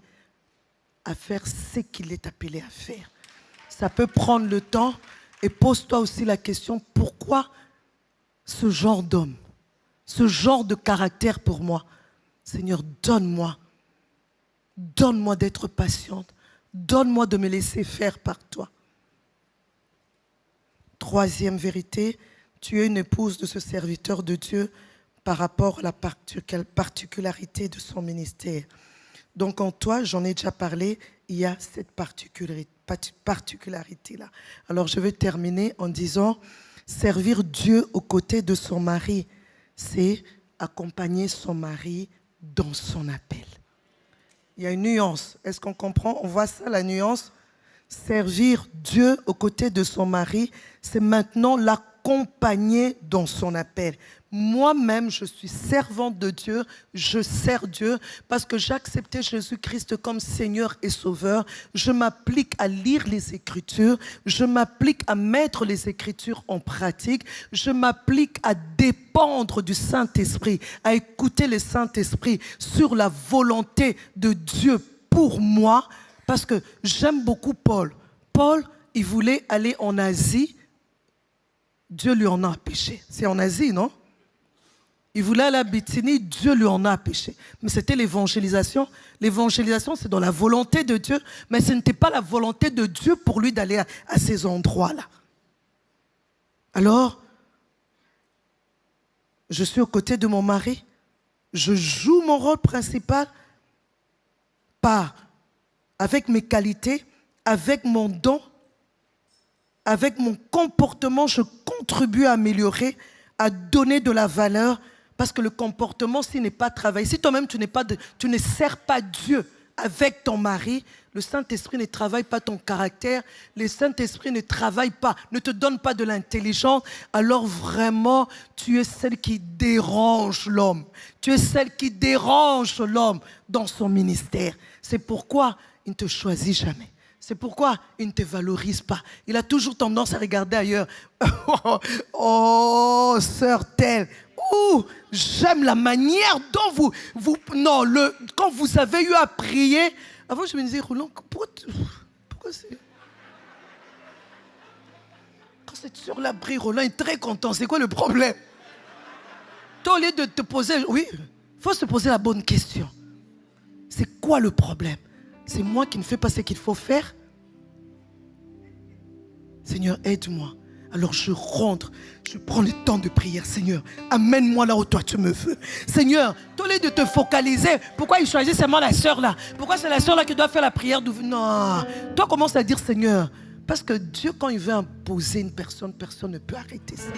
à faire ce qu'il est appelé à faire. Ça peut prendre le temps. Et pose-toi aussi la question, pourquoi ce genre d'homme, ce genre de caractère pour moi? Seigneur, donne-moi d'être patiente. Donne-moi de me laisser faire par toi. Troisième vérité, tu es une épouse de ce serviteur de Dieu par rapport à la particularité de son ministère. Donc en toi, j'en ai déjà parlé, il y a cette particularité-là. Alors je vais terminer en disant, servir Dieu aux côtés de son mari, c'est accompagner son mari dans son appel. Il y a une nuance. Est-ce qu'on comprend? On voit ça, la nuance? Servir Dieu aux côtés de son mari, c'est maintenant l'accompagner dans son appel. Moi-même, je suis servante de Dieu, je sers Dieu parce que j'ai accepté Jésus-Christ comme Seigneur et Sauveur. Je m'applique à lire les Écritures, je m'applique à mettre les Écritures en pratique, je m'applique à dépendre du Saint-Esprit, à écouter le Saint-Esprit sur la volonté de Dieu pour moi, parce que j'aime beaucoup Paul. Paul, il voulait aller en Asie, Dieu lui en a empêché. C'est en Asie, non? Il voulait aller à Béthanie, Dieu lui en a empêché. Mais c'était l'évangélisation. L'évangélisation, c'est dans la volonté de Dieu, mais ce n'était pas la volonté de Dieu pour lui d'aller à ces endroits-là. Alors, je suis aux côtés de mon mari. Je joue mon rôle principal avec mes qualités, avec mon don, avec mon comportement, je contribue à améliorer, à donner de la valeur. Parce que le comportement, s'il n'est pas travaillé, si toi-même tu ne sers pas Dieu avec ton mari, le Saint-Esprit ne travaille pas ton caractère, le Saint-Esprit ne travaille pas, ne te donne pas de l'intelligence, alors vraiment, tu es celle qui dérange l'homme. Tu es celle qui dérange l'homme dans son ministère. C'est pourquoi il ne te choisit jamais. C'est pourquoi il ne te valorise pas. Il a toujours tendance à regarder ailleurs. Oh, sœur telle. Ouh, j'aime la manière dont quand vous avez eu à prier. Avant, je me disais, Roland, pourquoi c'est... Quand c'est sur l'abri, Roland est très content. C'est quoi le problème? Toi, au lieu de te poser... Oui, il faut se poser la bonne question. C'est quoi le problème? C'est moi qui ne fais pas ce qu'il faut faire? Seigneur, aide-moi. Alors je rentre, je prends le temps de prière. Seigneur, amène-moi là où toi tu me veux. Seigneur, au lieu de te focaliser, pourquoi il choisit seulement la sœur là? Pourquoi c'est la sœur là qui doit faire la prière? Non, toi commence à dire Seigneur. Parce que Dieu, quand il veut imposer une personne, personne ne peut arrêter ça.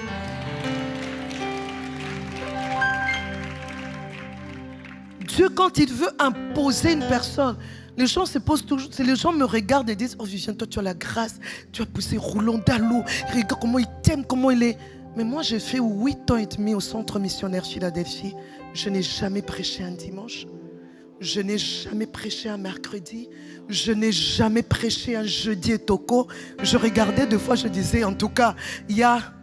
Dieu, quand il veut imposer une personne, les gens se posent toujours, les gens me regardent et disent, oh Viviane, toi tu as la grâce, tu as poussé Roland Dallot, regarde comment il t'aime, comment il est. Mais moi j'ai fait 8 ans et demi au centre missionnaire Philadelphie. Je n'ai jamais prêché un dimanche. Je n'ai jamais prêché un mercredi. Je n'ai jamais prêché un jeudi et Toko. Je regardais deux fois, je disais, en tout cas, il y a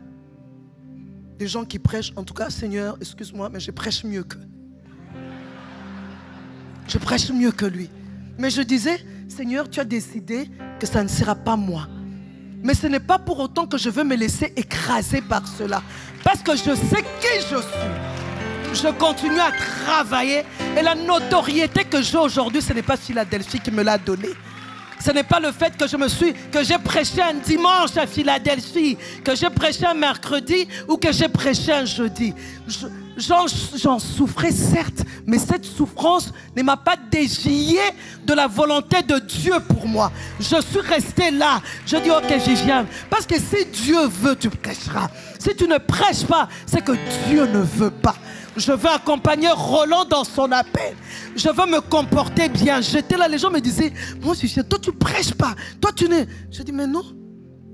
des gens qui prêchent. En tout cas, Seigneur, excuse-moi, mais je prêche mieux qu'eux. Je prêche mieux que lui. Mais je disais, Seigneur, tu as décidé que ça ne sera pas moi. Mais ce n'est pas pour autant que je veux me laisser écraser par cela. Parce que je sais qui je suis. Je continue à travailler. Et la notoriété que j'ai aujourd'hui, ce n'est pas Philadelphie qui me l'a donné. Ce n'est pas le fait que j'ai prêché un dimanche à Philadelphie, que j'ai prêché un mercredi ou que j'ai prêché un jeudi. J'en souffrais certes, mais cette souffrance ne m'a pas dévié de la volonté de Dieu pour moi. Je suis resté là. Je dis ok Viviane, parce que si Dieu veut, tu prêcheras. Si tu ne prêches pas, c'est que Dieu ne veut pas. Je veux accompagner Roland dans son appel. Je veux me comporter bien. J'étais là, les gens me disaient, moi Viviane, toi tu prêches pas. Toi tu n'es... Je dis mais non,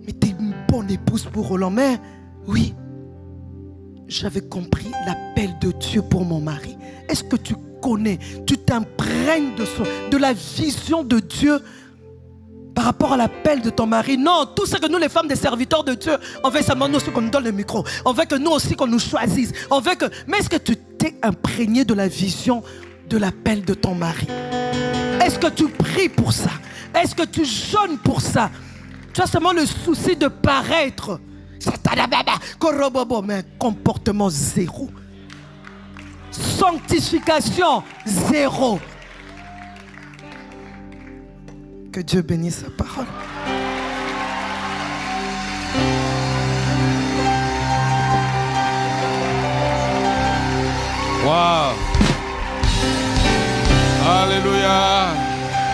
mais tu es une bonne épouse pour Roland. Mais oui, j'avais compris l'appel de Dieu pour mon mari. Est-ce que tu connais, tu t'imprègnes de la vision de Dieu par rapport à l'appel de ton mari? Non, tout ce que nous les femmes des serviteurs de Dieu, on veut seulement nous aussi qu'on nous donne le micro. On veut que nous aussi qu'on nous choisisse. Mais est-ce que tu t'es imprégné de la vision de l'appel de ton mari? Est-ce que tu pries pour ça? Est-ce que tu jeûnes pour ça? Tu as seulement le souci de paraître. Mais comportement zéro. Sanctification zéro. Que Dieu bénisse sa parole.